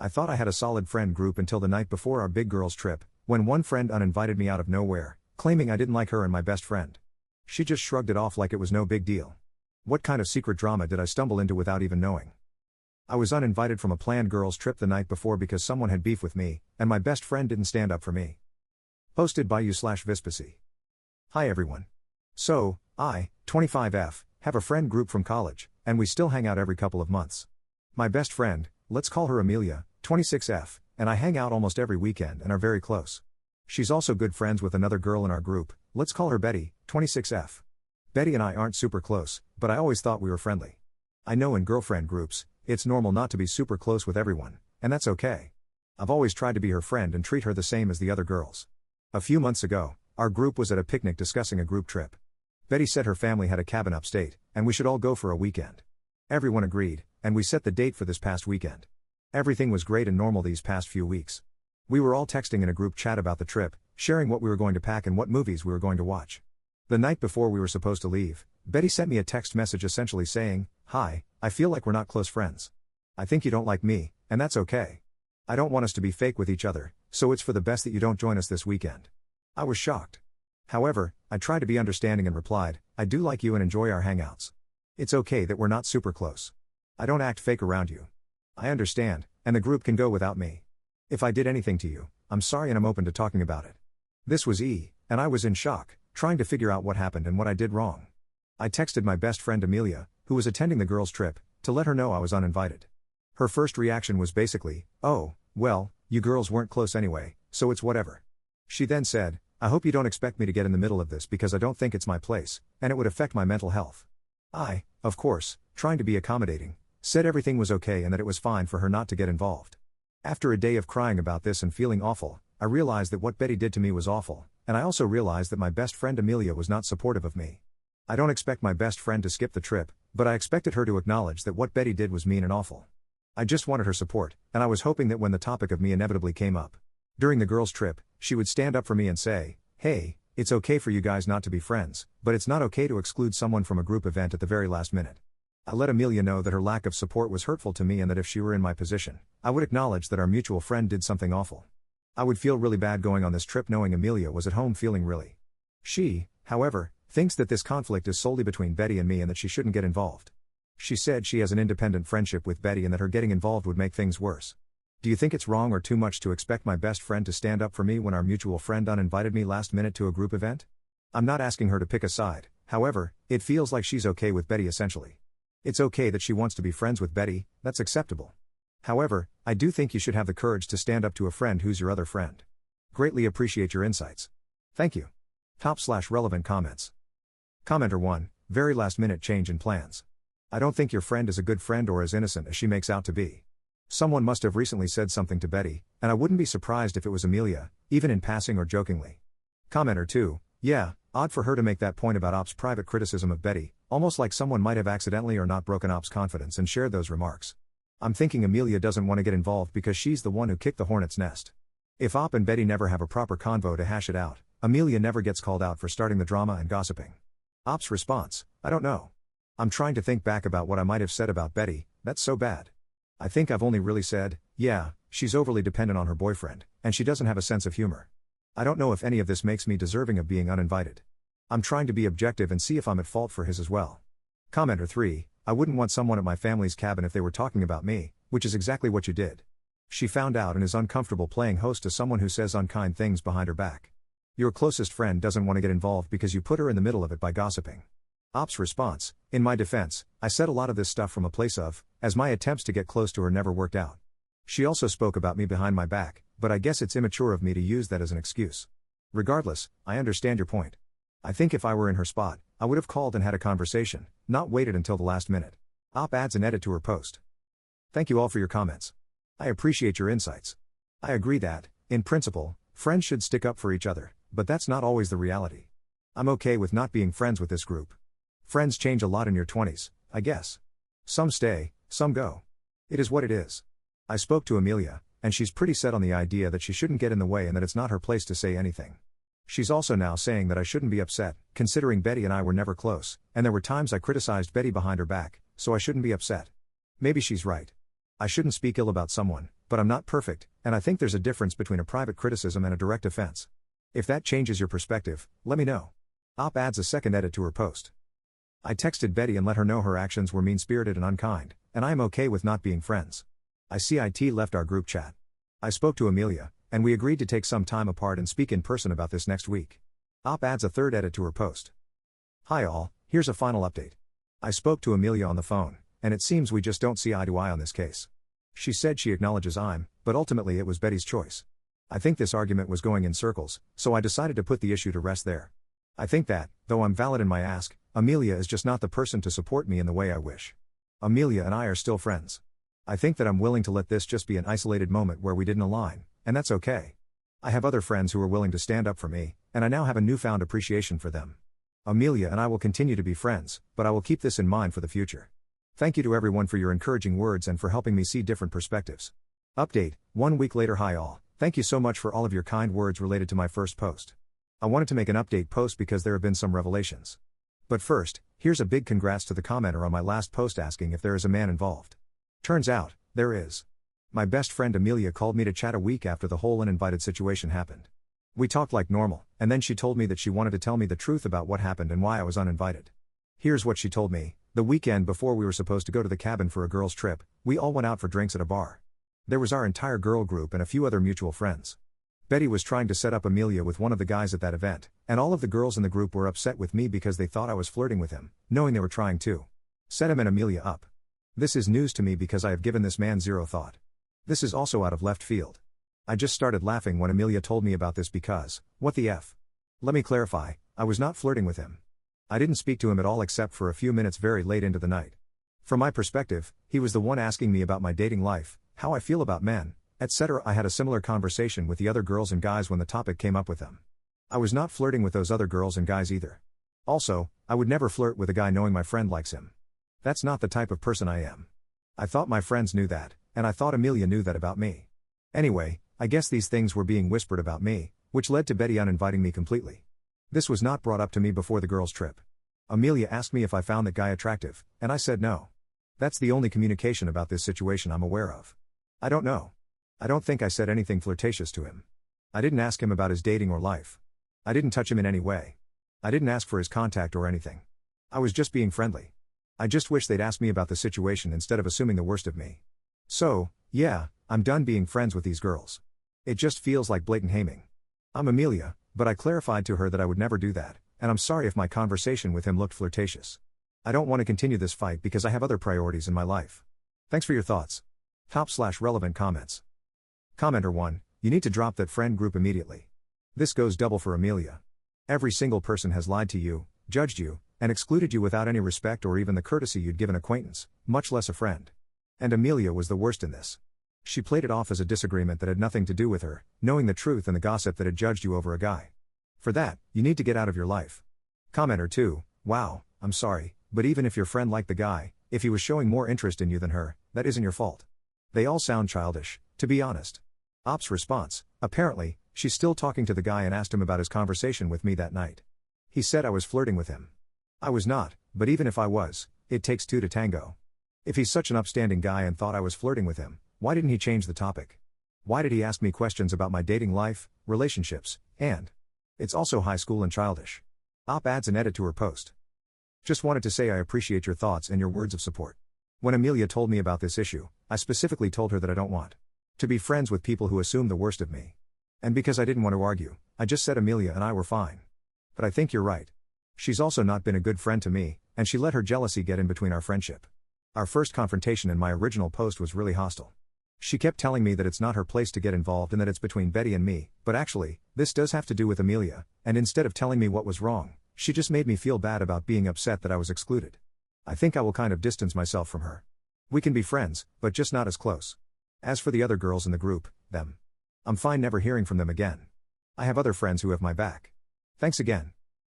I thought I had a solid friend group until the night before our big girls trip, when one friend uninvited me out of nowhere, claiming I didn't like her and my best friend. She just shrugged it off like it was no big deal. What kind of secret drama did I stumble into without even knowing? I was uninvited from a planned girls trip the night before because someone had beef with me, and my best friend didn't stand up for me. Posted by you/Vispacy. Hi everyone. So, I, 25F, have a friend group from college, and we still hang out every couple of months. My best friend, let's call her Amelia, 26F, and I hang out almost every weekend and are very close. She's also good friends with another girl in our group, let's call her Betty, 26F. Betty and I aren't super close, but I always thought we were friendly. I know in girlfriend groups, it's normal not to be super close with everyone, and that's okay. I've always tried to be her friend and treat her the same as the other girls. A few months ago, our group was at a picnic discussing a group trip. Betty said her family had a cabin upstate, and we should all go for a weekend. Everyone agreed, and we set the date for this past weekend. Everything was great and normal these past few weeks. We were all texting in a group chat about the trip, sharing what we were going to pack and what movies we were going to watch. The night before we were supposed to leave, Betty sent me a text message essentially saying, "Hi, I feel like we're not close friends. I think you don't like me, and that's okay. I don't want us to be fake with each other, so it's for the best that you don't join us this weekend." I was shocked. However, I tried to be understanding and replied, "I do like you and enjoy our hangouts. It's okay that we're not super close. I don't act fake around you. I understand, and the group can go without me. If I did anything to you, I'm sorry and I'm open to talking about it." This was and I was in shock, trying to figure out what happened and what I did wrong. I texted my best friend Amelia, who was attending the girls' trip, to let her know I was uninvited. Her first reaction was basically, "Oh, well, you girls weren't close anyway, so it's whatever." She then said, "I hope you don't expect me to get in the middle of this because I don't think it's my place, and it would affect my mental health." I, of course, trying to be accommodating, said everything was okay and that it was fine for her not to get involved. After a day of crying about this and feeling awful, I realized that what Betty did to me was awful, and I also realized that my best friend Amelia was not supportive of me. I don't expect my best friend to skip the trip, but I expected her to acknowledge that what Betty did was mean and awful. I just wanted her support, and I was hoping that when the topic of me inevitably came up during the girls' trip, she would stand up for me and say, "Hey, it's okay for you guys not to be friends, but it's not okay to exclude someone from a group event at the very last minute." I let Amelia know that her lack of support was hurtful to me and that if she were in my position, I would acknowledge that our mutual friend did something awful. I would feel really bad going on this trip knowing Amelia was at home feeling really. She, however, thinks that this conflict is solely between Betty and me and that she shouldn't get involved. She said she has an independent friendship with Betty and that her getting involved would make things worse. Do you think it's wrong or too much to expect my best friend to stand up for me when our mutual friend uninvited me last minute to a group event? I'm not asking her to pick a side, however, it feels like she's okay with Betty essentially. It's okay that she wants to be friends with Betty, that's acceptable. However, I do think you should have the courage to stand up to a friend who's your other friend. Greatly appreciate your insights. Thank you. Top/relevant comments. Commenter 1, very last minute change in plans. I don't think your friend is a good friend or as innocent as she makes out to be. Someone must have recently said something to Betty, and I wouldn't be surprised if it was Amelia, even in passing or jokingly. Commenter 2, yeah, odd for her to make that point about Op's private criticism of Betty, almost like someone might have accidentally or not broken Op's confidence and shared those remarks. I'm thinking Amelia doesn't want to get involved because she's the one who kicked the hornet's nest. If Op and Betty never have a proper convo to hash it out, Amelia never gets called out for starting the drama and gossiping. Op's response, I don't know. I'm trying to think back about what I might have said about Betty, that's so bad. I think I've only really said, yeah, she's overly dependent on her boyfriend, and she doesn't have a sense of humor. I don't know if any of this makes me deserving of being uninvited. I'm trying to be objective and see if I'm at fault for his as well. Commenter 3, I wouldn't want someone at my family's cabin if they were talking about me, which is exactly what you did. She found out and is uncomfortable playing host to someone who says unkind things behind her back. Your closest friend doesn't want to get involved because you put her in the middle of it by gossiping. Op's response, in my defense, I said a lot of this stuff from a place of, as my attempts to get close to her never worked out. She also spoke about me behind my back, but I guess it's immature of me to use that as an excuse. Regardless, I understand your point. I think if I were in her spot, I would have called and had a conversation, not waited until the last minute. Op adds an edit to her post. Thank you all for your comments. I appreciate your insights. I agree that, in principle, friends should stick up for each other, but that's not always the reality. I'm okay with not being friends with this group. Friends change a lot in your 20s, I guess. Some stay, some go. It is what it is. I spoke to Amelia, and she's pretty set on the idea that she shouldn't get in the way and that it's not her place to say anything. She's also now saying that I shouldn't be upset, considering Betty and I were never close, and there were times I criticized Betty behind her back, so I shouldn't be upset. Maybe she's right. I shouldn't speak ill about someone, but I'm not perfect, and I think there's a difference between a private criticism and a direct offense. If that changes your perspective, let me know. Op adds a second edit to her post. I texted Betty and let her know her actions were mean-spirited and unkind, and I am okay with not being friends. I see it left our group chat. I spoke to Amelia, and we agreed to take some time apart and speak in person about this next week. Op adds a third edit to her post. Hi all, here's a final update. I spoke to Amelia on the phone, and it seems we just don't see eye to eye on this case. She said she acknowledges but ultimately it was Betty's choice. I think this argument was going in circles, so I decided to put the issue to rest there. I think that, though I'm valid in my ask, Amelia is just not the person to support me in the way I wish. Amelia and I are still friends. I think that I'm willing to let this just be an isolated moment where we didn't align, and that's okay. I have other friends who are willing to stand up for me, and I now have a newfound appreciation for them. Amelia and I will continue to be friends, but I will keep this in mind for the future. Thank you to everyone for your encouraging words and for helping me see different perspectives. Update, 1 week later. Hi all, thank you so much for all of your kind words related to my first post. I wanted to make an update post because there have been some revelations. But first, here's a big congrats to the commenter on my last post asking if there is a man involved. Turns out, there is. My best friend Amelia called me to chat a week after the whole uninvited situation happened. We talked like normal, and then she told me that she wanted to tell me the truth about what happened and why I was uninvited. Here's what she told me. The weekend before we were supposed to go to the cabin for a girls' trip, we all went out for drinks at a bar. There was our entire girl group and a few other mutual friends. Betty was trying to set up Amelia with one of the guys at that event, and all of the girls in the group were upset with me because they thought I was flirting with him, knowing they were trying to set him and Amelia up. This is news to me because I have given this man zero thought. This is also out of left field. I just started laughing when Amelia told me about this because, what the F? Let me clarify, I was not flirting with him. I didn't speak to him at all except for a few minutes very late into the night. From my perspective, he was the one asking me about my dating life, how I feel about men, etc. I had a similar conversation with the other girls and guys when the topic came up with them. I was not flirting with those other girls and guys either. Also, I would never flirt with a guy knowing my friend likes him. That's not the type of person I am. I thought my friends knew that, and I thought Amelia knew that about me. Anyway, I guess these things were being whispered about me, which led to Betty uninviting me completely. This was not brought up to me before the girls' trip. Amelia asked me if I found that guy attractive, and I said no. That's the only communication about this situation I'm aware of. I don't know. I don't think I said anything flirtatious to him. I didn't ask him about his dating or life. I didn't touch him in any way. I didn't ask for his contact or anything. I was just being friendly. I just wish they'd asked me about the situation instead of assuming the worst of me. So, yeah, I'm done being friends with these girls. It just feels like blatant haming. I'm Amelia, but I clarified to her that I would never do that, and I'm sorry if my conversation with him looked flirtatious. I don't want to continue this fight because I have other priorities in my life. Thanks for your thoughts. Top/relevant comments. Commenter 1, you need to drop that friend group immediately. This goes double for Amelia. Every single person has lied to you, judged you, and excluded you without any respect or even the courtesy you'd give an acquaintance, much less a friend. And Amelia was the worst in this. She played it off as a disagreement that had nothing to do with her, knowing the truth and the gossip that had judged you over a guy. For that, you need to get out of your life. Commenter 2, wow, I'm sorry, but even if your friend liked the guy, if he was showing more interest in you than her, that isn't your fault. They all sound childish, to be honest. Op's response, apparently, she's still talking to the guy and asked him about his conversation with me that night. He said I was flirting with him. I was not, but even if I was, it takes two to tango. If he's such an upstanding guy and thought I was flirting with him, why didn't he change the topic? Why did he ask me questions about my dating life, relationships, and... It's also high school and childish. Op adds an edit to her post. Just wanted to say I appreciate your thoughts and your words of support. When Amelia told me about this issue, I specifically told her that I don't want to be friends with people who assume the worst of me. And because I didn't want to argue, I just said Amelia and I were fine. But I think you're right. She's also not been a good friend to me, and she let her jealousy get in between our friendship. Our first confrontation in my original post was really hostile. She kept telling me that it's not her place to get involved and that it's between Betty and me, but actually, this does have to do with Amelia, and instead of telling me what was wrong, she just made me feel bad about being upset that I was excluded. I think I will kind of distance myself from her. We can be friends, but just not as close. As for the other girls in the group, I'm fine never hearing from them again. I have other friends who have my back. Thanks again.